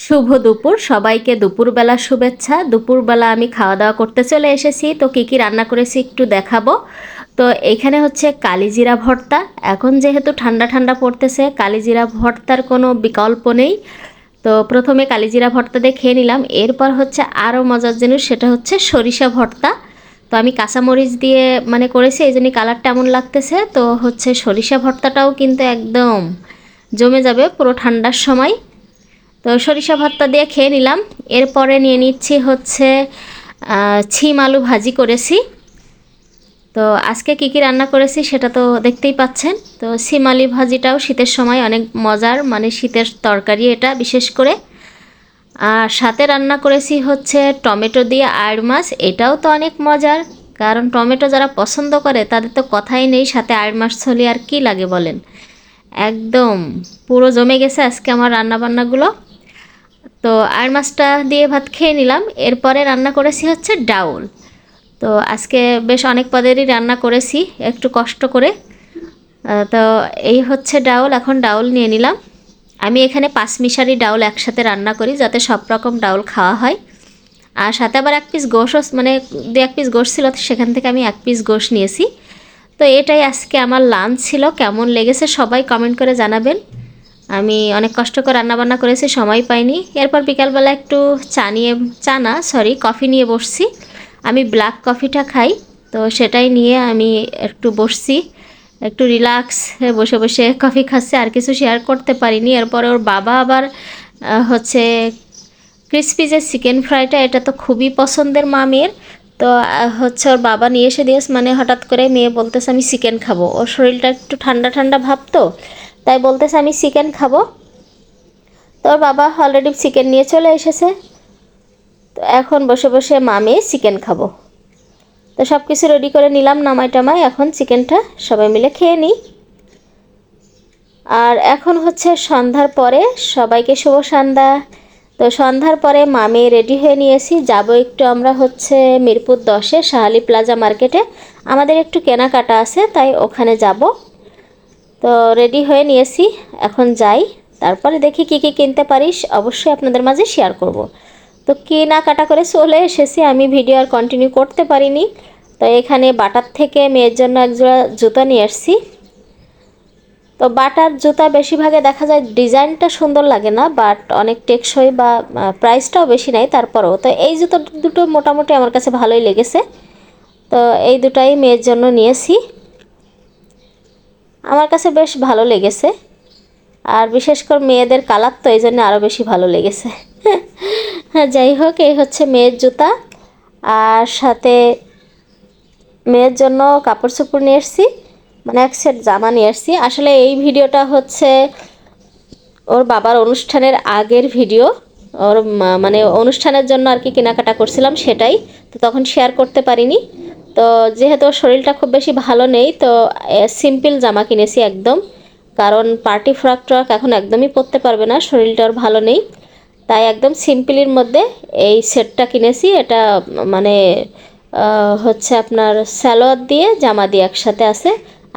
শুভ দুপুর সবাইকে, দুপুরবেলা শুভেচ্ছা। দুপুরবেলা আমি খাওয়া দাওয়া করতে চলে এসেছি। তো কী কী রান্না করেছি একটু দেখাবো। তো এইখানে হচ্ছে কালিজিরা ভর্তা। এখন যেহেতু ঠান্ডা ঠান্ডা পড়তেছে, কালিজিরা ভর্তার কোনো বিকল্প নেই। তো প্রথমে কালিজিরা ভর্তা দিয়ে খেয়ে নিলাম। এরপর হচ্ছে আরও মজার জিনিস, সেটা হচ্ছে সরিষা ভর্তা। তো আমি কাঁচামরিচ দিয়ে মানে করেছি, এই জন্যই কালারটা এমন লাগতেছে। তো হচ্ছে সরিষা ভর্তাটাও কিন্তু একদম জমে যাবে পুরো ঠান্ডার সময়। তো সরিষা ভর্তা দিয়ে খেয়ে নিলাম। এরপরে নিয়ে নিচ্ছি হচ্ছে ছিম আলু ভাজি করেছি। তো আজকে কী কী রান্না করেছি সেটা তো দেখতেই পাচ্ছেন। তো ছিম আলু ভাজিটাও শীতের সময় অনেক মজার, মানে শীতের তরকারি এটা বিশেষ করে। আর সাথে রান্না করেছি হচ্ছে টমেটো দিয়ে আড় মাছ। এটাও তো অনেক মজার, কারণ টমেটো যারা পছন্দ করে তাদের তো কথাই নেই। সাথে আড় মাছ হলে আর কি লাগে বলেন। একদম পুরো জমে গেছে আজকে আমার রান্নাবান্নাগুলো। তো আর মাছটা দিয়ে ভাত খেয়ে নিলাম। এরপরে রান্না করেছি হচ্ছে ডাউল। তো আজকে বেশ অনেক পদেরই রান্না করেছি একটু কষ্ট করে। তো এই হচ্ছে ডাউল। এখন ডাউল নিয়ে নিলাম। আমি এখানে পাঁচমিশারি ডাউল একসাথে রান্না করি, যাতে সব রকম ডাউল খাওয়া হয়। আর সাথে আবার এক পিস গোশও, মানে দু এক পিস গোশ ছিল, সেখান থেকে আমি এক পিস গোশ নিয়েছি। তো এটাই আজকে আমার লাঞ্চ ছিল। কেমন লেগেছে সবাই কমেন্ট করে জানাবেন। আমি অনেক কষ্ট করে রান্নাবান্না করেছি, সময় পাইনি। এরপর বিকালবেলা একটু কফি নিয়ে বসছি। আমি ব্ল্যাক কফিটা খাই, তো সেটাই নিয়ে আমি একটু বসছি, একটু রিল্যাক্স বসে বসে কফি খাচ্ছে। আর কিছু শেয়ার করতে পারিনি। এরপরে ওর বাবা আবার হচ্ছে ক্রিসপি যে চিকেন ফ্রাইটা, এটা তো খুবই পছন্দের মেয়ের। তো হচ্ছে ওর বাবা নিয়ে এসে দিয়েছে, মানে হঠাৎ করে মেয়ে বলতেছে আমি চিকেন খাবো। ওর শরীরটা একটু ঠান্ডা ঠান্ডা ভাব, তো তাই বলতেছে আমি চিকেন খাবো। তো ওর বাবা অলরেডি চিকেন নিয়ে চলে এসেছে। তো এখন বসে বসে মেয়ে চিকেন খাবো। তো সব কিছু রেডি করে নিলাম, নামাই টামাই। এখন চিকেনটা সবাই মিলে খেয়ে নিই। আর এখন হচ্ছে সন্ধ্যার পরে, সবাইকে শুভ সন্ধ্যা। তো সন্ধ্যার পরে মেয়ে রেডি হয়ে নিয়েছি, যাব একটু আমরা হচ্ছে মিরপুর 10-এ শাহালি প্লাজা মার্কেটে। আমাদের একটু কেনাকাটা আছে, তাই ওখানে যাব। তো রেডি হয়ে নিয়েছি, এখন যাই। তারপরে দেখি কী কী কিনতে পারিস, অবশ্যই আপনাদের মাঝে শেয়ার করব। তো কেনাকাটা করে চলে এসেছি। আমি ভিডিও আর কন্টিনিউ করতে পারিনি। তো এখানে বাটার থেকে মেয়ের জন্য একজোড়া জুতা নিয়ে আসছি। তো বাটার জুতা বেশিরভাগে দেখা যায় ডিজাইনটা সুন্দর লাগে না, বাট অনেক টেকসই, বা প্রাইসটাও বেশি নাই তারপরেও। তো এই জুতো দুটো মোটামুটি আমার কাছে ভালোই লেগেছে। তো এই দুটাই মেয়ের জন্য নিয়েছি, আমার কাছে বেশ ভালো লেগেছে। আর বিশেষ করে মেয়েদের কালার, তো এই জন্য আরও বেশি ভালো লেগেছে। হ্যাঁ, যাই হোক, এই হচ্ছে মেয়ের জুতা। আর সাথে মেয়ের জন্য কাপড় চোপড় নিয়ে এসেছি, মানে এক সেট জামা নিয়ে এসেছি। আসলে এই ভিডিওটা হচ্ছে ওর বাবার অনুষ্ঠানের আগের ভিডিও। ওর মানে অনুষ্ঠানের জন্য আর কি কেনাকাটা করছিলাম, সেটাই। তো তখন শেয়ার করতে পারিনি। তো যেহেতু ওর শরীরটা খুব বেশি ভালো নেই, তো সিম্পল জামা কিনেছি একদম। কারণ পার্টি ফ্রক ট্রক এখন একদমই পরতে পারবে না, শরীরটা ওর ভালো নেই। তাই একদম সিম্পলের মধ্যে এই সেটটা কিনেছি। এটা মানে হচ্ছে আপনার সালোয়ার দিয়ে জামা দিয়ে একসাথে আছে।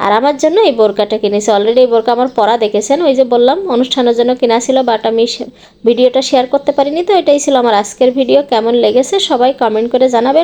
আর আমার জন্য এই বোরকাটা কিনেছি। অলরেডি এই বোরকা আমার পরা দেখেছেন, ওই যে বললাম অনুষ্ঠানের জন্য কেনা ছিল, বাট আমি ভিডিওটা শেয়ার করতে পারিনি। তো এটাই ছিল আমার আজকের ভিডিও। কেমন লেগেছে সবাই কমেন্ট করে জানাবেন।